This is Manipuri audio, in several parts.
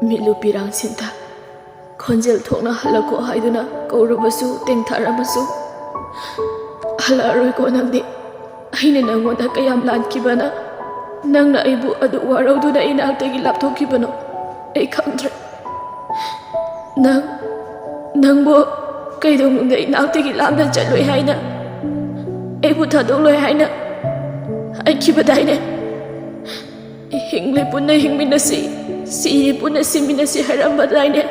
ꯃꯤꯠꯂꯨ ꯄꯤꯔꯥꯡꯁꯤꯡꯗ ꯈꯣꯟꯖꯦꯜ ꯊꯣꯛꯅ ꯍꯜꯂꯛꯈꯣ ꯍꯥꯏꯗꯨꯅ ꯀꯧꯔꯕꯁꯨ ꯇꯦꯡꯊꯥꯔꯕꯁꯨ ꯍꯜꯂꯛꯑꯔꯣꯏꯀꯣ ꯅꯪꯗꯤ ꯑꯩꯅ ꯅꯪꯉꯣꯟꯗ ꯀꯌꯥꯝ ꯂꯥꯟꯈꯤꯕꯅ ꯅꯪꯅ ꯑꯩꯕꯨ ꯑꯗꯨ ꯋꯥꯔꯧꯗꯨꯅ ꯏꯅꯥꯛꯇꯒꯤ ꯂꯥꯞꯊꯣꯛꯈꯤꯕꯅꯣ ꯑꯩ ꯈꯪꯗ꯭ꯔꯦ ꯅꯪꯕꯨ ꯀꯩꯗꯧꯅꯨꯡꯗ ꯏꯅꯥꯛꯇꯒꯤ ꯂꯥꯞꯅ ꯆꯠꯂꯣꯏ ꯍꯥꯏꯅ ꯑꯩꯕꯨ ꯊꯥꯗꯣꯛꯂꯣꯏ ꯍꯥꯏꯅ ꯍꯥꯏꯈꯤꯕꯗꯥꯏꯅꯦ ꯍꯤꯡꯂꯤ ꯄꯨꯟꯅ ꯍꯤꯡꯃꯤꯟꯅꯁꯤ ꯁꯤꯔꯤ ꯄꯨꯟꯅ ꯁꯤꯃꯤꯟꯅꯁꯤ ꯍꯥꯏꯔꯝꯕꯗꯥꯏꯅꯦ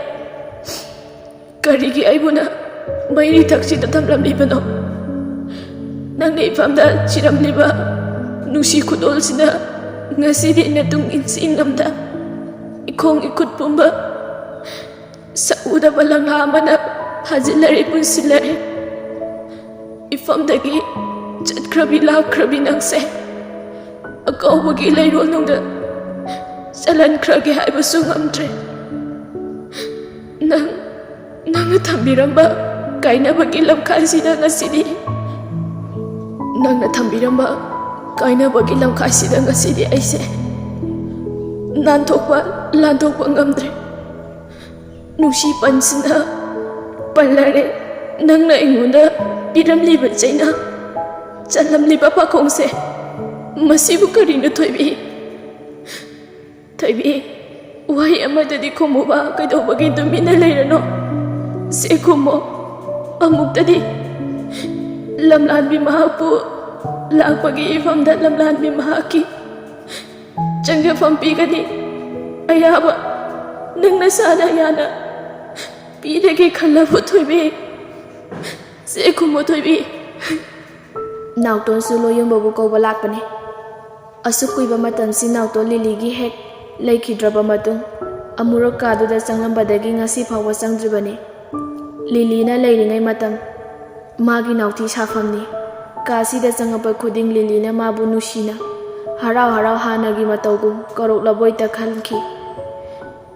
ꯀꯔꯤꯒꯤ ꯑꯩꯕꯨꯅ ꯃꯩꯔꯤ ꯊꯛꯁꯤꯗ ꯊꯝꯂꯝꯂꯤꯕꯅꯣ ꯅꯪꯅ ꯏꯐꯝꯗ ꯆꯤꯔꯝꯂꯤꯕ ꯅꯨꯡꯁꯤ ꯈꯨꯗꯣꯜꯁꯤꯅ ꯉꯁꯤꯗꯤ ꯅꯇꯨꯡ ꯏꯟꯁꯤꯡꯂꯝꯗ 이콩 이콧 뿜바 사우다 발랑하마나 하질라리 분실라리 이famdagi ꯆꯠꯈ꯭ꯔꯕꯤ ꯂꯥꯛꯈ꯭ꯔꯕꯤ ꯅꯪꯁꯦ ꯑꯀꯧꯕꯒꯤ ꯂꯩꯔꯣꯜꯅꯨꯡꯗ ꯆꯠꯍꯟꯈ꯭ꯔꯒꯦ ꯍꯥꯏꯕꯁꯨ ꯉꯝꯗ꯭ꯔꯦ ꯅꯪꯅ ꯊꯝꯕꯤꯔꯝꯕ ꯀꯥꯏꯅꯕꯒꯤ ꯂꯝꯈꯥꯏꯁꯤꯗ ꯉꯁꯤꯗꯤ ꯅꯪꯅ ꯊꯝꯕꯤꯔꯝꯕ ꯀꯥꯏꯅꯕꯒꯤ ꯂꯝꯈꯥꯏꯁꯤꯗ ꯉꯁꯤꯗꯤ ꯑꯩꯁꯦ ꯅꯥꯟꯊꯣꯛꯄ ꯂꯥꯟꯊꯣꯛꯄ ꯉꯝꯗ꯭ꯔꯦ ꯅꯨꯡꯁꯤ ꯄꯟꯁꯤꯅ ꯄꯜꯂꯔꯦ ꯅꯪꯅ ꯑꯩꯉꯣꯟꯗ ꯄꯤꯔꯝꯂꯤꯕ ꯆꯩꯅ ꯆꯜꯂꯝꯂꯤꯕ ꯄꯥꯈꯣꯡꯁꯦ ꯃꯁꯤꯕꯨ ꯀꯔꯤꯅꯣ ꯊꯣꯏꯕꯤ ꯋꯥꯍꯩ ꯑꯃꯗꯗꯤ ꯈꯨꯝꯃꯨꯕ ꯀꯩꯗꯧꯕꯒꯤ ꯇꯨꯃꯤꯟꯅ ꯂꯩꯔꯅꯣ ꯁꯦ ꯈꯨꯝꯃꯣ ꯑꯃꯨꯛꯇꯗꯤ ꯂꯝꯂꯥꯟꯕꯤ ꯃꯍꯥꯛꯄꯨ ꯂꯥꯛꯄꯒꯤ ꯏꯐꯝꯗ ꯂꯝꯂꯥꯟꯕꯤ ꯃꯍꯥꯛꯀꯤ ꯆꯪꯖꯐꯝ ꯄꯤꯒꯅꯤ ꯑꯌꯥꯕ ꯅꯪꯅ ꯁꯥꯅ ꯌꯥꯅ ꯄꯤꯔꯒꯦ ꯈꯜꯂꯕꯨ ꯊꯣꯏꯕꯤ ꯁꯦ ꯈꯨꯝꯃꯣ ꯊꯣꯏꯕꯤ ꯅꯥꯎꯇꯣꯟꯁꯨ ꯂꯣꯌꯨꯝꯕꯕꯨ ꯀꯧꯕ ꯂꯥꯛꯄꯅꯤ ꯑꯁꯨꯛ ꯀꯨꯏꯕ ꯃꯇꯝꯁꯤ ꯅꯥꯎꯇꯣꯟ ꯂꯤꯂꯤꯒꯤ ꯍꯦꯛ ꯂꯩꯈꯤꯗ꯭ꯔꯕ ꯃꯇꯨꯡ ꯑꯃꯨꯔꯛ ꯀꯥꯗꯨꯗ ꯆꯪꯂꯝꯕꯗꯒꯤ ꯉꯁꯤ ꯐꯥꯎꯕ ꯆꯪꯗ꯭ꯔꯤꯕꯅꯤ ꯂꯤꯂꯤꯅ ꯂꯩꯔꯤꯉꯩ ꯃꯇꯝ ꯃꯥꯒꯤ ꯅꯥꯎꯊꯤ ꯁꯥꯐꯝꯅꯤ ꯀꯥꯁꯤꯗ ꯆꯪꯉꯛꯄ ꯈꯨꯗꯤꯡ ꯂꯤꯂꯤꯅ ꯃꯥꯕꯨ ꯅꯨꯡꯁꯤꯅ ꯍꯔꯥꯎ ꯍꯔꯥꯎ ꯍꯥꯟꯅꯒꯤ ꯃꯇꯧꯒꯨꯝ ꯀꯧꯔꯛꯂꯕꯣꯏꯇ ꯈꯟꯈꯤ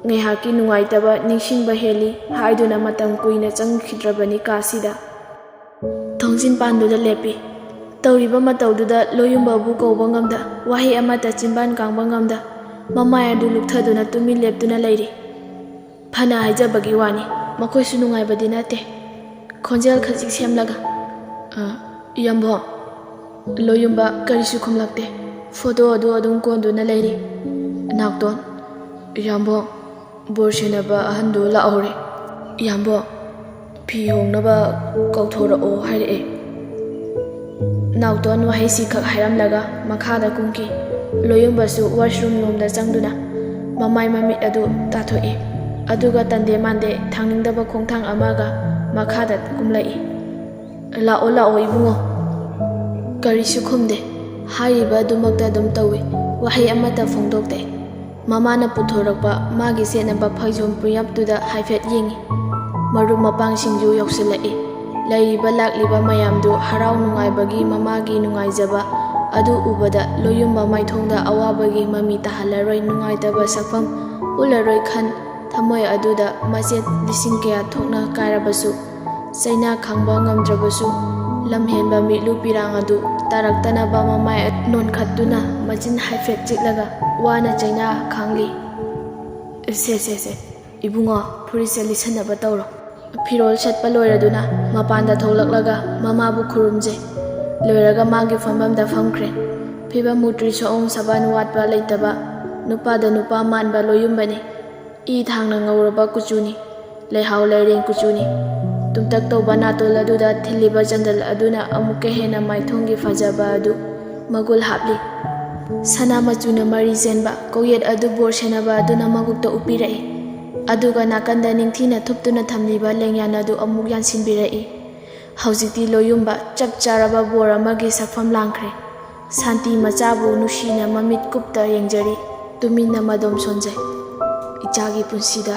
ꯉꯥꯏꯍꯥꯛꯀꯤ ꯅꯨꯡꯉꯥꯏꯇꯕ ꯅꯤꯡꯁꯤꯡꯕ ꯍꯦꯜꯂꯤ ꯍꯥꯏꯗꯨꯅ ꯃꯇꯝ ꯀꯨꯏꯅ ꯆꯪꯈꯤꯗ꯭ꯔꯕꯅꯤ ꯀꯥꯁꯤꯗ ꯊꯣꯡꯖꯤꯟ ꯄꯥꯟꯗꯨꯗ ꯂꯦꯞꯄꯤ ꯇꯧꯔꯤꯕ ꯃꯇꯧꯗꯨꯗ ꯂꯣꯌꯨꯝꯕꯕꯨ ꯀꯧꯕ ꯉꯝꯗ ꯋꯥꯍꯩ ꯑꯃꯠꯇ ꯆꯤꯟꯕꯥꯟ ꯀꯥꯡꯕ ꯉꯝꯗ ꯃꯃꯥꯏ ꯑꯗꯨ ꯂꯨꯞꯊꯗꯨꯅ ꯇꯨꯃꯤꯟ ꯂꯦꯞꯇꯨꯅ ꯂꯩꯔꯤ ꯐꯅ ꯍꯥꯏꯖꯕꯒꯤ ꯋꯥꯅꯤ ꯃꯈꯣꯏꯁꯨ ꯅꯨꯡꯉꯥꯏꯕꯗꯤ ꯅꯠꯇꯦ ꯈꯣꯟꯖꯦꯜ ꯈꯖꯤꯛ ꯁꯦꯝꯂꯒ ꯏꯌꯥꯝꯕ ꯂꯣꯌꯨꯝꯕ ꯀꯔꯤꯁꯨ ꯈꯨꯝꯂꯛꯇꯦ ꯐꯣꯇꯣ ꯑꯗꯨ ꯑꯗꯨꯝ ꯀꯣꯟꯗꯨꯅ ꯂꯩꯔꯤ ꯅꯥꯎꯇꯣꯟ ꯏꯌꯥꯝꯕ ꯕꯣꯔ ꯁꯦꯟꯅꯕ ꯑꯍꯟꯗꯨ ꯂꯥꯛꯍꯧꯔꯦ ꯏꯌꯥꯝꯕ ꯐꯤ ꯍꯣꯡꯅꯕ ꯀꯧꯊꯣꯔꯛꯑꯣ ꯍꯥꯏꯔꯛꯑꯦ ꯅꯥꯎꯇꯣꯟ ꯋꯥꯍꯩꯁꯤ ꯈꯛ ꯍꯥꯏꯔꯝꯂꯒ ꯃꯈꯥꯗ ꯀꯨꯝꯈꯤ ꯂꯣꯌꯨꯝꯕꯁꯨ ꯋꯥꯁꯔꯨꯝ ꯂꯣꯝꯗ ꯆꯪꯗꯨꯅ ꯃꯃꯥꯏ ꯃꯃꯤꯠ ꯑꯗꯨ ꯇꯥꯊꯣꯛꯏ ꯑꯗꯨꯒ ꯇꯟꯗꯦ ꯃꯥꯟꯗꯦ ꯊꯥꯡꯅꯤꯡꯗꯕ ꯈꯣꯡꯊꯥꯡ ꯑꯃꯒ ꯃꯈꯥꯗ ꯀꯨꯝꯂꯛꯏ ꯂꯥꯛꯑꯣ ꯏꯕꯨꯡꯉꯣ ꯀꯔꯤꯁꯨ ꯈꯨꯝꯗꯦ ꯍꯥꯏꯔꯤꯕ ꯑꯗꯨꯃꯛꯇ ꯑꯗꯨꯝ ꯇꯧꯏ ꯋꯥꯍꯩ ꯑꯃꯠꯇ ꯐꯣꯡꯗꯣꯛꯇꯦ ꯃꯃꯥꯅ ꯄꯨꯊꯣꯔꯛꯄ ꯃꯥꯒꯤ ꯁꯦꯠꯅꯕ ꯐꯩꯖꯣꯝ ꯄꯨꯌꯞꯇꯨꯗ ꯍꯥꯏꯐꯦꯠ ꯌꯦꯡꯉꯤ ꯃꯔꯨꯞ ꯃꯄꯥꯡꯁꯤꯡꯁꯨ ꯌꯧꯁꯤꯜꯂꯛꯏ ꯂꯩꯔꯤꯕ ꯂꯥꯛꯂꯤꯕ ꯃꯌꯥꯝꯗꯨ ꯍꯔꯥꯎ ꯅꯨꯡꯉꯥꯏꯕꯒꯤ ꯃꯃꯥꯒꯤ ꯅꯨꯡꯉꯥꯏꯖꯕ ꯑꯗꯨ ꯎꯕꯗ ꯂꯣꯌꯨꯝꯕ ꯃꯥꯏꯊꯣꯡꯗ ꯑꯋꯥꯕꯒꯤ ꯃꯃꯤ ꯇꯥꯍꯜꯂꯔꯣꯏ ꯅꯨꯡꯉꯥꯏꯇꯕ ꯁꯛꯐꯝ ꯎꯠꯂꯔꯣꯏ ꯈꯟ ꯊꯃꯣꯏ ꯑꯗꯨꯗ ꯃꯆꯦꯠ ꯂꯤꯁꯤꯡ ꯀꯌꯥ ꯊꯣꯛꯅ ꯀꯥꯏꯔꯕꯁꯨ ꯆꯩꯅꯥ ꯈꯥꯡꯕ ꯉꯝꯗ꯭ꯔꯕꯁꯨ ꯂꯝꯍꯦꯟꯕ ꯃꯤꯠꯂꯨ ꯄꯤꯔꯥꯡ ꯑꯗꯨ ꯇꯥꯔꯛꯇꯅꯕ ꯃꯃꯥꯏ ꯅꯣꯟꯈꯠꯇꯨꯅ ꯃꯆꯤꯟ ꯍꯥꯏꯐꯦꯠ ꯆꯤꯛꯂꯒ ꯋꯥꯅ ꯆꯩꯅꯥ ꯈꯥꯡꯂꯤ ꯁꯦ ꯏꯕꯨꯡꯉꯣ ꯐꯨꯔꯤꯠꯁꯦ ꯂꯤꯠꯁꯟꯅꯕ ꯇꯧꯔꯣ ꯐꯤꯔꯣꯜ ꯁꯠꯄ ꯂꯣꯏꯔꯗꯨꯅ ꯃꯄꯥꯟꯗ ꯊꯣꯛꯂꯛꯂꯒ ꯃꯃꯥꯕꯨ ꯈꯨꯔꯨꯝꯖꯩ ꯂꯣꯏꯔꯒ ꯃꯥꯒꯤ ꯐꯝꯐꯝꯗ ꯐꯝꯈ꯭ꯔꯦ ꯐꯤꯕꯝ ꯃꯨꯇ꯭ꯔꯤ ꯁꯣꯑꯣꯡ ꯁꯕꯥꯟ ꯋꯥꯠꯄ ꯂꯩꯇꯕ ꯅꯨꯄꯥꯗ ꯅꯨꯄꯥ ꯃꯥꯟꯕ ꯂꯣꯌꯨꯝꯕꯅꯤ ꯏ ꯊꯥꯡꯅ ꯉꯧꯔꯕ ꯀꯨꯆꯨꯅꯤ ꯂꯩꯍꯥꯎ ꯂꯩꯔꯦꯡ ꯀꯨꯆꯨꯅꯤ ꯇꯨꯝꯇꯛ ꯇꯧꯕ ꯅꯥꯇꯣꯟ ꯑꯗꯨꯗ ꯊꯤꯜꯂꯤꯕ ꯆꯟꯗꯜ ꯑꯗꯨꯅ ꯑꯃꯨꯛꯀ ꯍꯦꯟꯅ ꯃꯥꯏꯊꯣꯡꯒꯤ ꯐꯖꯕ ꯑꯗꯨ ꯃꯒꯨꯜ ꯍꯥꯞꯂꯤ ꯁꯅꯥ ꯃꯆꯨꯅ ꯃꯔꯤ ꯆꯦꯟꯕ ꯀꯧꯌꯦꯠ ꯑꯗꯨ ꯕꯣꯔ ꯁꯦꯟꯅꯕ ꯑꯗꯨꯅ ꯃꯕꯨꯛꯇ ꯎꯞꯄꯤꯔꯛꯏ ꯑꯗꯨꯒ ꯅꯥꯀꯟꯗ ꯅꯤꯡꯊꯤꯅ ꯊꯨꯞꯇꯨꯅ ꯊꯝꯂꯤꯕ ꯂꯦꯡꯌꯥꯟ ꯑꯗꯨ ꯑꯃꯨꯛ ꯌꯥꯟꯁꯤꯟꯕꯤꯔꯛꯏ ꯍꯧꯖꯤꯛꯇꯤ ꯂꯣꯌꯨꯝꯕ ꯆꯞ ꯆꯥꯔꯕ ꯕꯣꯔ ꯑꯃꯒꯤ ꯁꯛꯐꯝ ꯂꯥꯡꯈ꯭ꯔꯦ ꯁꯥꯟꯇꯤ ꯃꯆꯥꯕꯨ ꯅꯨꯡꯁꯤꯅ ꯃꯃꯤꯠ ꯀꯨꯞꯇ ꯌꯦꯡꯖꯔꯤ ꯇꯨꯃꯤꯟꯅ ꯃꯗꯣꯝ ꯁꯣꯟꯖꯩ ꯏꯆꯥꯒꯤ ꯄꯨꯟꯁꯤꯗ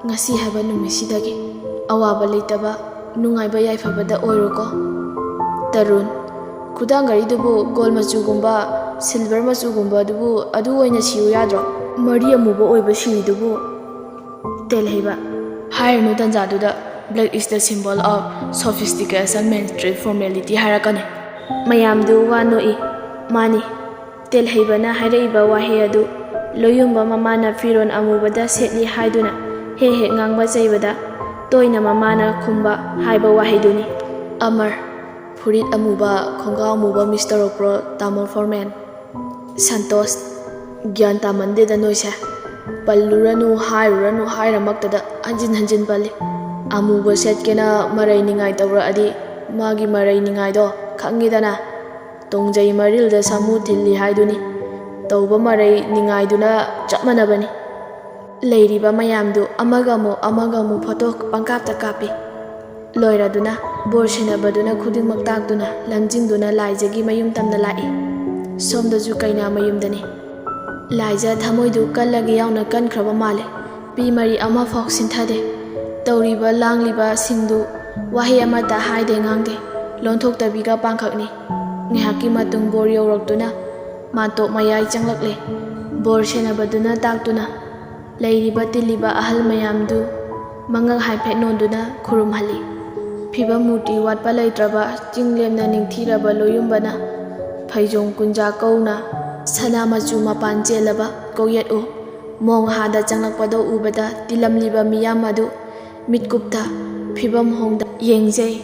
ꯉꯁꯤ ꯍꯥꯏꯕ ꯅꯨꯃꯤꯠꯁꯤꯗꯒꯤ ꯑꯋꯥꯕ ꯂꯩꯇꯕ ꯅꯨꯡꯉꯥꯏꯕ ꯌꯥꯏꯐꯕꯗ ꯑꯣꯏꯔꯣꯀꯣ ꯇꯔꯨꯟ ꯈꯨꯗꯥꯡꯒꯔꯤꯗꯨꯕꯨ ꯒꯣꯜ ꯃꯆꯨꯒꯨꯝꯕ ꯁꯤꯜꯚꯔ ꯃꯆꯨꯒꯨꯝꯕꯗꯨꯕꯨ ꯑꯗꯨ ꯑꯣꯏꯅ ꯁꯤꯌꯨ ꯌꯥꯗ꯭ꯔꯣ ꯃꯔꯤ ꯑꯃꯨꯕ ꯑꯣꯏꯕ ꯁꯤꯔꯤꯗꯨꯕꯨ ꯇꯦꯜꯍꯩꯕ ꯍꯥꯏꯔꯅꯨ ꯇꯟꯖꯥꯗꯨꯗ black is the symbol of sophistication mystery formality ꯍꯥꯏꯔꯛꯀꯅꯤ ꯃꯌꯥꯝꯗꯨ ꯋꯥ ꯅꯣꯛꯏ ꯃꯥꯅꯤ ꯇꯦꯜꯍꯩꯕꯅ ꯍꯥꯏꯔꯛꯏꯕ ꯋꯥꯍꯩ ꯑꯗꯨ ꯂꯣꯌꯨꯝꯕ ꯃꯃꯥꯅ ꯐꯤꯔꯣꯟ ꯑꯃꯨꯕꯗ ꯁꯦꯠꯂꯤ ꯍꯥꯏꯗꯨꯅ ꯍꯦꯛ ꯍꯦꯛ ꯉꯥꯡꯕ ꯆꯩꯕꯗ ꯇꯣꯏꯅ ꯃꯃꯥꯅ ꯈꯨꯝꯕ ꯍꯥꯏꯕ ꯋꯥꯍꯩꯗꯨꯅꯤ꯫ ꯑꯃꯔ, ꯐꯨꯔꯤꯠ ꯑꯃꯨꯕ, ꯈꯣꯡꯒ꯭ꯔꯥꯎ ꯑꯃꯨꯕ ꯃꯤꯁ ꯇꯧꯔꯛꯄ꯭ꯔꯣ ꯇꯥꯃꯣ ꯐꯣꯔꯃꯦꯟ? ꯁꯟꯇꯣꯁ, ꯒ꯭ꯌꯥꯟ ꯇꯥꯃꯟꯗꯦꯗ ꯅꯣꯏꯁꯦ꯫ ꯄꯜꯂꯨꯔꯅꯨ ꯍꯥꯏꯔꯃꯛꯇꯗ ꯍꯟꯖꯤꯟ ꯍꯟꯖꯤꯟ ꯄꯜꯂꯤ꯫ ꯑꯃꯨꯕ ꯁꯦꯠꯀꯦꯅ ꯃꯔꯩ ꯅꯤꯉꯥꯏ ꯇꯧꯔꯛꯑꯗꯤ ꯃꯥꯒꯤ ꯃꯔꯩ ꯅꯤꯉꯥꯏꯗꯣ ꯈꯪꯉꯤꯗꯅ꯫ ꯇꯣꯡꯖꯩ ꯃꯔꯤꯜꯗ ꯁꯥꯃꯨ ꯊꯤꯜꯂꯤ ꯍꯥꯏꯗꯨꯅꯤ꯫ ꯇꯧꯕ ꯃꯔꯩ ꯅꯤꯉꯥꯏꯗꯨꯅ ꯆꯞ ꯃꯥꯟꯅꯕꯅꯤ꯫ ꯂꯩꯔꯤꯕ ꯃꯌꯥꯝꯗꯨ ꯑꯃꯒ ꯑꯃꯨꯛ ꯐꯣꯇꯣ ꯄꯪꯀꯥꯞꯇ ꯀꯥꯞꯄꯤ꯫ ꯂꯣꯏꯔꯗꯨꯅ ꯕꯣꯔ ꯁꯦꯟꯅꯕꯗꯨꯅ ꯈꯨꯗꯤꯡꯃꯛ ꯇꯥꯛꯇꯨꯅ ꯂꯝꯖꯤꯡꯗꯨꯅ ꯂꯥꯏꯖꯒꯤ ꯃꯌꯨꯝ ꯇꯝꯅ ꯂꯥꯛꯏ꯫ ꯁꯣꯝꯗꯁꯨ ꯀꯩꯅꯥ ꯃꯌꯨꯝꯗꯅꯤ꯫ ꯂꯥꯏꯖ ꯊꯃꯣꯏꯗꯨ ꯀꯜꯂꯒ ꯌꯥꯎꯅ ꯀꯟꯈ꯭ꯔꯕ ꯃꯥꯜꯂꯤ꯫ ꯄꯤ ꯃꯔꯤ ꯑꯃꯐꯥꯎ ꯁꯤꯟꯊꯗꯦ꯫ ꯇꯧꯔꯤꯕ ꯂꯥꯡꯂꯤꯕꯁꯤꯡꯗꯨ ꯋꯥꯍꯩ ꯑꯃꯠꯇ ꯍꯥꯏꯗꯦ ꯉꯥꯡꯗꯦ, ꯂꯣꯟꯊꯣꯛꯇꯕꯤꯒ ꯄꯥꯡꯈꯛꯅꯤ꯫ ꯉꯥꯏꯍꯥꯛꯀꯤ ꯃꯇꯨꯡ ꯕꯣꯔ ꯌꯧꯔꯛꯇꯨꯅ ꯃꯥꯟꯇꯣꯞ ꯃꯌꯥꯏ ꯆꯪꯂꯛꯂꯦ꯫ ꯕꯣꯔ ꯁꯦꯟꯅꯕꯗꯨꯅ ꯇꯥꯛꯇꯨꯅ ꯂꯩꯔꯤꯕ ꯇꯤꯜꯂꯤꯕ ꯑꯍꯜ ꯃꯌꯥꯝꯗꯨ ꯃꯉꯛ ꯍꯥꯏꯐꯦꯠ ꯅꯣꯟꯗꯨꯅ ꯈꯨꯔꯨꯝꯍꯜꯂꯤ꯫ ꯐꯤꯕꯝ ꯃꯨꯔꯇꯤ ꯋꯥꯠꯄ ꯂꯩꯇ꯭ꯔꯕ ꯆꯤꯡꯂꯦꯝꯅ ꯅꯤꯡꯊꯤꯔꯕ ꯂꯣꯌꯨꯝꯕꯅ ꯐꯩꯖꯣꯝ ꯀꯨꯟꯖꯥ ꯀꯧꯅ ꯁꯅꯥ ꯃꯆꯨ ꯃꯄꯥꯟ ꯆꯦꯜꯂꯕ ꯀꯣꯛꯌꯦꯠꯎ ꯃꯣꯡ ꯍꯥꯗ ꯆꯪꯂꯛꯄꯗ ꯎꯕꯗ ꯇꯤꯜꯂꯝꯂꯤꯕ ꯃꯤꯌꯥꯝ ꯑꯗꯨ ꯃꯤꯠꯀꯨꯞꯇ ꯐꯤꯕꯝ ꯍꯣꯡꯗ ꯌꯦꯡꯖꯩ꯫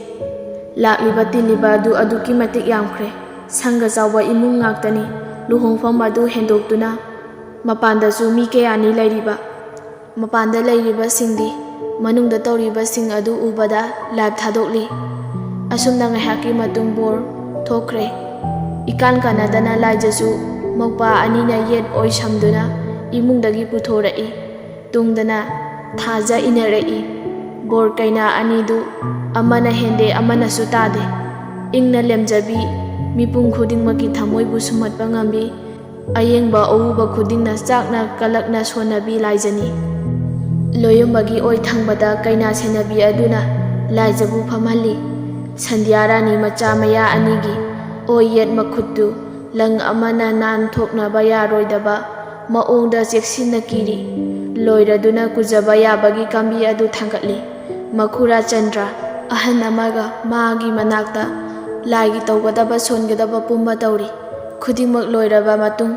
ꯂꯥꯛꯂꯤꯕ ꯇꯤꯜꯂꯤꯕ ꯑꯗꯨ ꯑꯗꯨꯛꯀꯤ ꯃꯇꯤꯛ ꯌꯥꯝꯈ꯭ꯔꯦ꯫ ꯁꯪꯒ ꯆꯥꯎꯕ ꯏꯃꯨꯡ ꯉꯥꯛꯇꯅꯤ꯫ ꯂꯨꯍꯣꯡꯐꯝ ꯑꯗꯨ ꯍꯦꯟꯗꯣꯛꯇꯨꯅ ꯃꯄꯥꯟꯗꯁꯨ ꯃꯤ ꯀꯌꯥꯅꯤ ꯂꯩꯔꯤꯕ꯫ ꯃꯄꯥꯟꯗ ꯂꯩꯔꯤꯕꯁꯤꯡꯗꯤ ꯃꯅꯨꯡꯗ ꯇꯧꯔꯤꯕꯁꯤꯡ ꯑꯗꯨ ꯎꯕꯗ ꯂꯥꯏꯚ ꯊꯥꯗꯣꯛꯂꯤ꯫ ꯑꯁꯨꯝꯅ ꯉꯥꯏꯍꯥꯛꯀꯤ ꯃꯇꯨꯡ ꯕꯣꯔ ꯊꯣꯛꯈ꯭ꯔꯦ꯫ ꯏꯀꯥꯟ ꯀꯥꯟꯅꯗꯅ ꯂꯥꯏꯖꯁꯨ ꯃꯧꯄꯥ ꯑꯅꯤꯅ ꯌꯦꯠ ꯑꯣꯏ ꯁꯝꯗꯨꯅ ꯏꯃꯨꯡꯗꯒꯤ ꯄꯨꯊꯣꯔꯛꯏ꯫ ꯇꯨꯡꯗꯅ ꯊꯥꯖ ꯏꯟꯅꯔꯛꯏ꯫ ꯕꯣꯔ ꯀꯩꯅꯥ ꯑꯅꯤꯗꯨ ꯑꯃꯅ ꯍꯦꯟꯗꯦ ꯑꯃꯅꯁꯨ ꯇꯥꯗꯦ꯫ ꯏꯪꯅ ꯂꯦꯝꯖꯕꯤ, ꯃꯤꯄꯨꯝ ꯈꯨꯗꯤꯡꯃꯛꯀꯤ ꯊꯃꯣꯏꯕꯨ ꯁꯨꯝꯍꯠꯄ ꯉꯝꯕꯤ, ꯑꯌꯦꯡꯕ ꯑꯎꯕ ꯈꯨꯗꯤꯡꯅ ꯆꯥꯛꯅ ꯀꯂꯛꯅ ꯁꯣꯟꯅꯕꯤ ꯂꯥꯏꯖꯅꯤ꯫ ꯂꯣꯌꯨꯝꯕꯒꯤ ꯑꯣꯏ ꯊꯪꯕꯗ ꯀꯩꯅꯥ ꯁꯦꯟꯅꯕꯤ ꯑꯗꯨꯅ ꯂꯥꯏꯖꯕꯨ ꯐꯝꯍꯜꯂꯤ꯫ ꯁꯟꯙ꯭ꯌꯥ ꯔꯥꯅꯤ ꯃꯆꯥ ꯃꯌꯥ ꯑꯅꯤꯒꯤ ꯑꯣꯏ ꯌꯦꯠ ꯃꯈꯨꯠꯇꯨ ꯂꯪ ꯑꯃꯅ ꯅꯥꯟꯊꯣꯛꯅꯕ ꯌꯥꯔꯣꯏꯗꯕ ꯃꯑꯣꯡꯗ ꯆꯦꯛꯁꯤꯟꯅ ꯀꯤꯔꯤ꯫ ꯂꯣꯏꯔꯗꯨꯅ ꯀꯨꯖꯕ ꯌꯥꯕꯒꯤ ꯀꯥꯡꯕꯤ ꯑꯗꯨ ꯊꯥꯡꯒꯠꯂꯤ꯫ ꯃꯈꯨꯔꯥ ꯆꯟꯗ꯭ꯔ ꯑꯍꯟ ꯑꯃꯒ ꯃꯥꯒꯤ ꯃꯅꯥꯛꯇ ꯂꯥꯏꯒꯤ ꯇꯧꯒꯗꯕ ꯁꯣꯟꯒꯗꯕ ꯄꯨꯝꯕ ꯇꯧꯔꯤ꯫ ꯈꯨꯗꯤꯡꯃꯛ ꯂꯣꯏꯔꯕ ꯃꯇꯨꯡ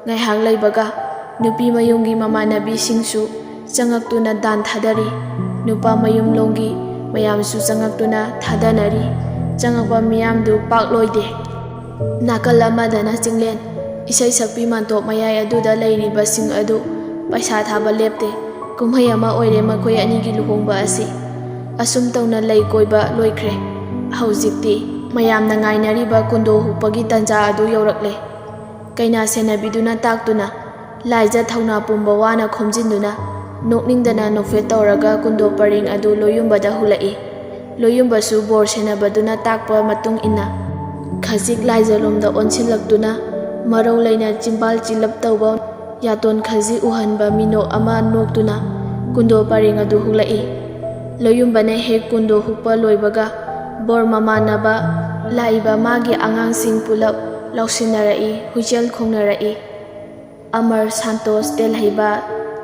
ꯉꯥꯏꯍꯥꯛ ꯂꯩꯕꯒ ꯅꯨꯄꯤ ꯃꯌꯨꯝꯒꯤ ꯃꯃꯥꯟꯅꯕꯤꯁꯤꯡꯁꯨ ꯆꯪꯉꯛꯇꯨꯅ ꯗꯥꯟ ꯊꯥꯗꯔꯤ꯫ ꯅꯨꯄꯥ ꯃꯌꯨꯝꯂꯣꯝꯒꯤ ꯃꯌꯥꯝꯁꯨ ꯆꯪꯉꯛꯇꯨꯅ ꯊꯥꯗꯅꯔꯤ꯫ ꯆꯪꯉꯛꯄ ꯃꯤꯌꯥꯝꯗꯨ ꯄꯥꯛ ꯂꯣꯏꯗꯦ꯫ ꯅꯥꯀꯜ ꯑꯃꯗꯅ ꯆꯤꯡꯂꯦꯟ ꯏꯁꯩ ꯁꯛꯄꯤ ꯃꯥꯟꯇꯣꯞ ꯃꯌꯥꯏ ꯑꯗꯨꯗ ꯂꯩꯔꯤꯕꯁꯤꯡ ꯑꯗꯨ ꯄꯩꯁꯥ ꯊꯥꯕ ꯂꯦꯞꯇꯦ꯫ ꯀꯨꯝꯍꯩ ꯑꯃ ꯑꯣꯏꯔꯦ ꯃꯈꯣꯏ ꯑꯅꯤꯒꯤ ꯂꯨꯍꯣꯡꯕ ꯑꯁꯤ꯫ ꯑꯁꯨꯝ ꯇꯧꯅ ꯂꯩ ꯀꯣꯏꯕ ꯂꯣꯏꯈ꯭ꯔꯦ꯫ ꯍꯧꯖꯤꯛꯇꯤ ꯃꯌꯥꯝꯅ ꯉꯥꯏꯅꯔꯤꯕ ꯀꯨꯟꯗꯣ ꯍꯨꯛꯄꯒꯤ ꯇꯥꯟꯖꯥ ꯑꯗꯨ ꯌꯧꯔꯛꯂꯦ꯫ ꯀꯩꯅꯥ ꯁꯦꯟꯅꯕꯤꯗꯨꯅ ꯇꯥꯛꯇꯨꯅ ꯂꯥꯏꯖ ꯊꯧꯅꯥ ꯄꯨꯝꯕ ꯋꯥꯅ ꯈꯣꯝꯖꯤꯟꯗꯨꯅ ꯅꯣꯛꯅꯤꯡꯗꯅ ꯅꯣꯛꯐꯦꯠ ꯇꯧꯔꯒ ꯀꯨꯟꯗꯣ ꯄꯔꯤꯡ ꯑꯗꯨ ꯂꯣꯌꯨꯝꯕꯗ ꯍꯨꯜꯂꯛꯏ꯫ ꯂꯣꯌꯨꯝꯕꯁꯨ ꯕꯣꯔ ꯁꯦꯟꯅꯕꯗꯨꯅ ꯇꯥꯛꯄ ꯃꯇꯨꯡ ꯏꯟꯅ ꯈꯖꯤꯛ ꯂꯥꯏꯖꯂꯣꯝꯗ ꯑꯣꯟꯁꯤꯜꯂꯛꯇꯨꯅ ꯃꯔꯧ ꯂꯩꯅ ꯆꯤꯝꯕꯥꯜ ꯆꯤꯜꯂꯞ ꯇꯧꯕ ꯌꯥꯇꯣꯟ ꯈꯖꯤꯛ ꯎꯍꯟꯕ ꯃꯤꯅꯣꯛ ꯑꯃ ꯅꯣꯛꯇꯨꯅ ꯀꯨꯟꯗꯣ ꯄꯔꯤꯡ ꯑꯗꯨ ꯍꯨꯛꯂꯛꯏ꯫ ꯂꯣꯌꯨꯝꯕꯅ ꯍꯦꯛ ꯀꯨꯟꯗꯣ ꯍꯨꯛꯄ ꯂꯣꯏꯕꯒ ꯕꯣꯔ ꯃꯃꯥꯟꯅꯕ ꯂꯥꯛꯏꯕ ꯃꯥꯒꯤ ꯑꯉꯥꯡꯁꯤꯡ ꯄꯨꯂꯞ ꯂꯥꯎꯁꯤꯟꯅꯔꯛꯏ, ꯍꯨꯏꯆꯦꯜ ꯈꯣꯡꯅꯔꯛꯏ꯫ ꯑꯃꯔ, ꯁꯥꯟꯇꯣꯁ, ꯇꯦꯜꯍꯩꯕ,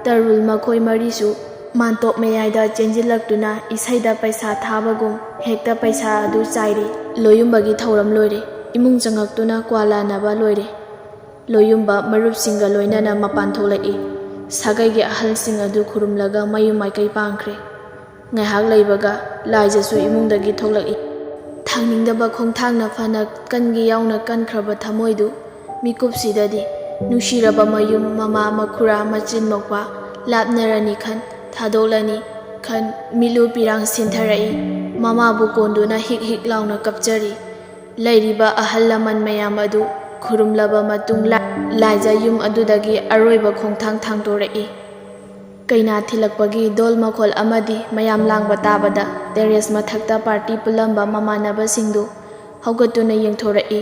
ꯇꯔꯨꯜ ꯃꯈꯣꯏ ꯃꯔꯤꯁꯨ ꯃꯥꯟꯇꯣꯞ ꯃꯌꯥꯏꯗ ꯆꯦꯟꯁꯤꯜꯂꯛꯇꯨꯅ ꯏꯁꯩꯗ ꯄꯩꯁꯥ ꯊꯥꯕꯒꯨꯝ ꯍꯦꯛꯇ ꯄꯩꯁꯥ ꯑꯗꯨ ꯆꯥꯏꯔꯤ꯫ ꯂꯣꯌꯨꯝꯕꯒꯤ ꯊꯧꯔꯝ ꯂꯣꯏꯔꯦ꯫ ꯏꯃꯨꯡ ꯆꯪꯉꯛꯇꯨꯅ ꯀ꯭ꯋꯥ ꯂꯥꯟꯅꯕ ꯂꯣꯏꯔꯦ꯫ ꯂꯣꯌꯨꯝꯕ ꯃꯔꯨꯞꯁꯤꯡꯒ ꯂꯣꯏꯅꯅ ꯃꯄꯥꯟ ꯊꯣꯛꯂꯛꯏ꯫ ꯁꯥꯒꯩꯒꯤ ꯑꯍꯜꯁꯤꯡ ꯑꯗꯨ ꯈꯨꯔꯨꯝꯂꯒ ꯃꯌꯨꯝ ꯃꯥꯏꯀꯩ ꯄꯥꯡꯈ꯭ꯔꯦ꯫ ꯉꯥꯏꯍꯥꯛ ꯂꯩꯕꯒ ꯂꯥꯏꯖꯁꯨ ꯏꯃꯨꯡꯗꯒꯤ ꯊꯣꯛꯂꯛꯏ꯫ ꯊꯥꯡꯅꯤꯡꯗꯕ ꯈꯣꯡꯊꯥꯡꯅ ꯐꯅ ꯀꯟꯒꯤ ꯌꯥꯎꯅ ꯀꯟꯈ꯭ꯔꯕ ꯊꯃꯣꯏꯗꯨ ꯃꯤꯀꯨꯞꯁꯤꯗꯗꯤ ꯅꯨꯡꯁꯤꯔꯕ ꯃꯌꯨꯝ, ꯃꯃꯥ, ꯃꯈꯨꯔꯥ, ꯃꯆꯤꯟ ꯃꯧꯄꯥ ꯂꯥꯞꯅꯔꯅꯤ ꯈꯟ, ꯊꯥꯗꯣꯛꯂꯅꯤ ꯈꯟ ꯃꯤꯠꯂꯨ ꯄꯤꯔꯥꯡ ꯁꯤꯟꯊꯔꯛꯏ꯫ ꯃꯃꯥꯕꯨ ꯀꯣꯟꯗꯨꯅ ꯍꯤꯛ ꯍꯤꯛ ꯂꯥꯎꯅ ꯀꯞꯆꯔꯤ꯫ ꯂꯩꯔꯤꯕ ꯑꯍꯜ ꯂꯃꯟ ꯃꯌꯥꯝ ꯑꯗꯨ ꯈꯨꯔꯨꯝꯂꯕ ꯃꯇꯨꯡ ꯂꯥꯏꯖ ꯌꯨꯝ ꯑꯗꯨꯗꯒꯤ ꯑꯔꯣꯏꯕ ꯈꯣꯡꯊꯥꯡ ꯊꯥꯡꯗꯣꯔꯛꯏ꯫ ꯀꯩꯅꯥ ꯊꯤꯜꯂꯛꯄꯒꯤ ꯗꯣꯜ ꯃꯈꯣꯜ ꯑꯃꯗꯤ ꯃꯌꯥꯝ ꯂꯥꯡꯕ ꯇꯥꯕꯗ ꯇꯦꯔꯦꯁ ꯃꯊꯛꯇ ꯄꯥꯔꯇꯤ ꯄꯨꯜꯂꯝꯕ ꯃꯃꯥꯟꯅꯕꯁꯤꯡꯗꯨ ꯍꯧꯒꯠꯇꯨꯅ ꯌꯦꯡꯊꯣꯔꯛꯏ꯫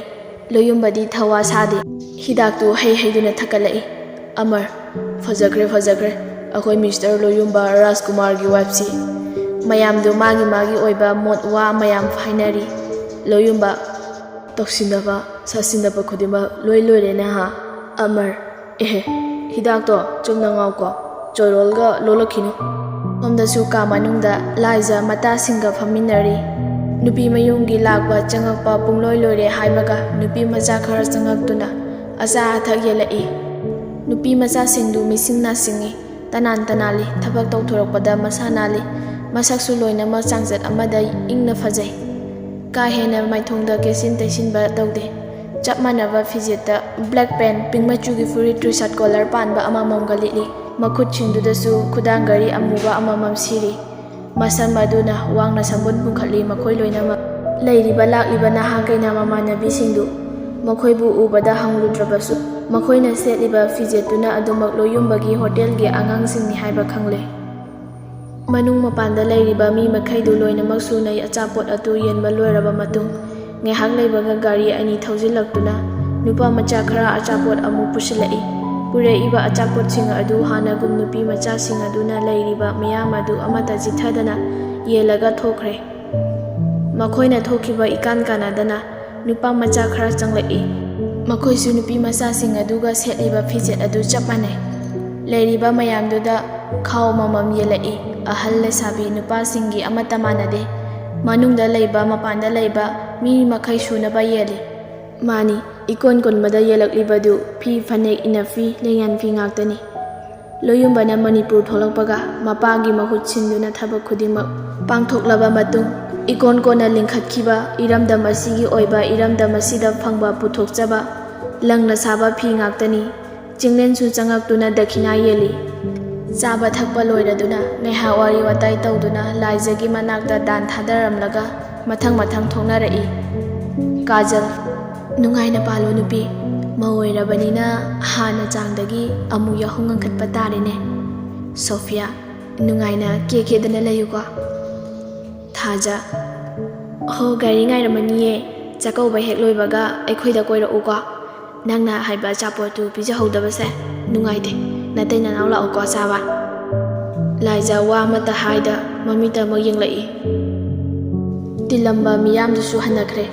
ꯂꯣꯌꯨꯝꯕꯗꯤ ꯊꯋꯥ ꯁꯥꯗꯦ꯫ ꯍꯤꯗꯥꯛꯇꯨ ꯍꯩ ꯍꯩꯗꯨꯅ ꯊꯛꯀꯠꯂꯛꯏ꯫ ꯑꯃꯔ, ꯐꯖꯈ꯭ꯔꯦ ꯐꯖꯈ꯭ꯔꯦ ꯑꯩꯈꯣꯏ ꯃꯤꯁꯇꯔ ꯂꯣꯌꯨꯝꯕ ꯔꯥꯖꯀꯨꯃꯥꯔꯒꯤ ꯋꯥꯏꯐꯁꯤ꯫ ꯃꯌꯥꯝꯗꯨ ꯃꯥꯒꯤ ꯃꯥꯒꯤ ꯑꯣꯏꯕ ꯃꯣꯠ ꯋꯥ ꯃꯌꯥꯝ ꯍꯥꯏꯅꯔꯤ꯫ ꯂꯣꯌꯨꯝꯕ, ꯇꯧꯁꯤꯟꯅꯕ ꯁꯥꯁꯤꯟꯅꯕ ꯈꯨꯗꯤꯡꯃꯛ ꯂꯣꯏ ꯂꯣꯏꯔꯦꯅꯦ ꯍꯥ? ꯑꯃꯔ, ꯑꯦꯍꯦ, ꯍꯤꯗꯥꯛꯇꯣ ꯆꯨꯝꯅ ꯉꯥꯎꯀꯣ, ꯆꯣꯏꯔꯣꯜꯒ ꯂꯣꯜꯂꯛꯈꯤꯅꯨ꯫ ꯁꯣꯝꯗꯁꯨ ꯀꯥ ꯃꯅꯨꯡꯗ ꯂꯥꯏꯖ ꯃꯇꯥꯁꯤꯡꯒ ꯐꯝꯃꯤꯟꯅꯔꯤ꯫ ꯅꯨꯄꯤ ꯃꯌꯨꯝꯒꯤ ꯂꯥꯛꯄ ꯆꯪꯉꯛꯄ ꯄꯨꯡꯂꯣꯏ ꯂꯣꯏꯔꯦ ꯍꯥꯏꯕꯒ ꯅꯨꯄꯤ ꯃꯆꯥ ꯈꯔ ꯆꯪꯉꯛꯇꯨꯅ ꯑꯆꯥ ꯑꯊꯛ ꯌꯦꯜꯂꯛꯏ꯫ Nupi machasindu misingna singi tanan tanali thabak tauthorokpada masa nali masaksu loinama changjat amada ingna phajai ka hena maithongda kesin taisinba taude chap manaba fijeta black pen pink machugi furit t-shirt collar panba amamam galili makhut chingdudasu khudang gari amuba amamam siri masam maduna wangna sambun pungkhali makhoi loinama leiriba lakliba naha kaina mamanabi singdu makhoi bu ubada hangludrabasu makhoi na setliba fijetuna adumak loyumbagi hotel ge angang singni haiba khangle manung mapanda leiriba mi makhaidu loinamak sunai achapot atu yenba loiraba matung ngehak leibaga gari ani thaujilaktuna nupa macha khara achapot amu pusilai puraiba achapot sing adu hana gum nupi macha sing aduna leiriba miyam adu amata jithadana yelaga thokre makhoina thokiba ikan kanadana nupa macha khara changlai makhoi su nupi macha sing aduga setliba fijet adu chapane leiriba mayamduda khaw mamam yelai ahal lesabi nupa singi amata manade manungda leiba mapanda leiba mi makhai sunaba yeli mani ikon konmada yelaklibadu phi phanek inafi leyan phi ngaktani loyumbana manipur tholakpaga mapagi mahut sinduna thabak khudingmak pangthoklaba matung ikon kona lingkhatkhiba iramdam asigi oiba iramdam asida phangba puthokchaba langna saba phi ngaktani chinglen su changaktuna dakhina yeli chaba thakpa loiraduna neha wari watai tawduna laijagi manakta dan thadaramlaga mathang thongnarai kajal nungaina palo nupi maoirabanina hana changdagi amu yahungang khatpa tarine Sophia nungaina ke dana layuko thaja ho gari ngai ramaniye chakau ba hek loibaga aikhoida koira uko nangna haiba chapotu pija hodabase nungaide natai nanau la uko saba laija wa mata haida mamita mo yenglai tilamba miyam dusu hanakre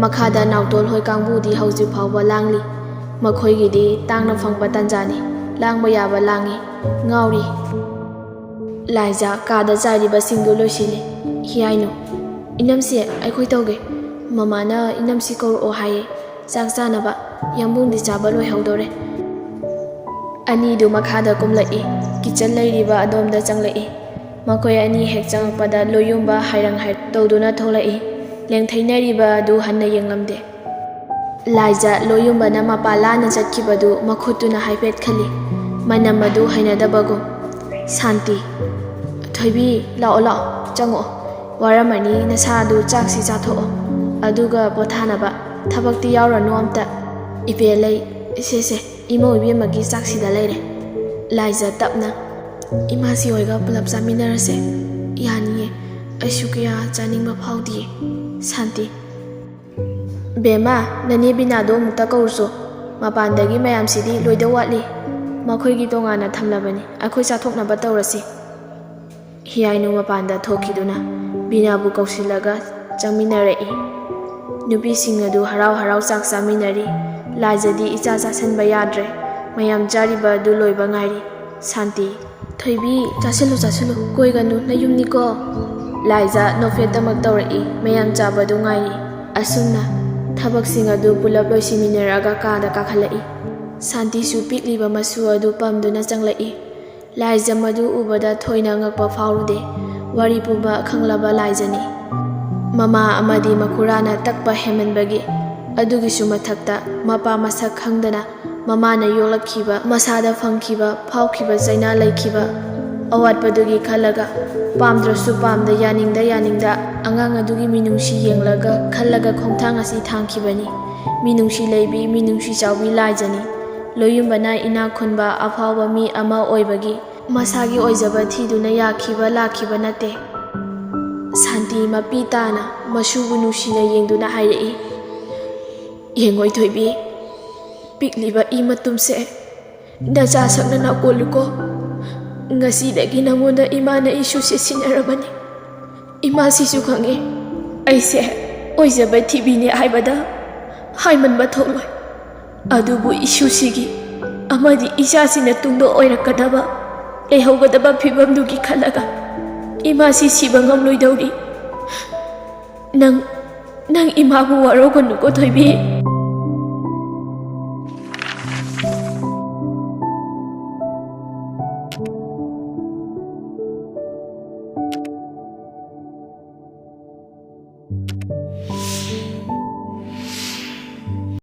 makhada nautol hoi kangbudi hauji phawba langli makhoi gidi tangna phangba tanjani langba yaba langi ngauri laija kada jari ba singdo loisili hiaino inamsi aikhoi tauge mamana inamsi kor o haye chak chanaba yambung di chaba loi haudore ani du makhada kumlai kitchen leiriba adomda changlai makhoi ani hek changpada loyumba hairang hai tawduna tholai lengthainariba du hanna yenglamde laija loyumba na mapalana chatkibadu makhutuna haipet khali manam adu hainadabago santi thoibi lao chango waramani nasadu chaksi chatho aduga pothanaba thabakti yauranu amta ipelai sese imo ibemagi chaksi da leire laija tapna imasi hoiga pulap chaminarase yani aishukiya chaningba phawdi santi bema nani binado mukta kaurso mapandagi mayam sidi loida watli makhoi gi tongana thamlabani akhoi chathokna ba tawrasi hiainu mapanda thokiduna binabu kausilaga changminarai nubi singadu harau chak chaminari lajadi icha chasanba yadre mayam jariba du loiba ngairi santi thoibi chasilu koiganu nayumni ko laija nofet damak tawrai mayam chabadu ngairi asumna thabak sing adu pulap loisiminaraga kada kakhalai santi su pikliba masu adu pamduna changlai laija madu ubada thoina ngakpa phaurude wari puba khanglaba laijani mama amadi makurana takpa hemanbagi adugi su mathakta mapa masak khangdana mamana yolakhiba masada phangkhiba phawkhiba chaina laikhiba awatpadugi khalaga pamdrasu pamda yaningda angang adugi minungsi yenglaga khallaga khongthang asi thangkhibani minungsi leibi minungsi chawbi laijani loyumbana ina khunba afawba mi ama oibagi masagi oijaba thiduna yakhiba lakhiba nate santi mapitana masubu nusina yengduna hairei yengoi thoibi pikliba imatumse daja sakna na koluko ngasidagi nangonda imana isu se sinarabani ima sisu khange aise oijaba thibini haibada haimanba tholoi adubu isu sigi amadi isa sina tungdo oirakadaba lehaugadaba phibamdugi khalaga ima si siba ngamloidawri nang imabu waroganu ko thoibi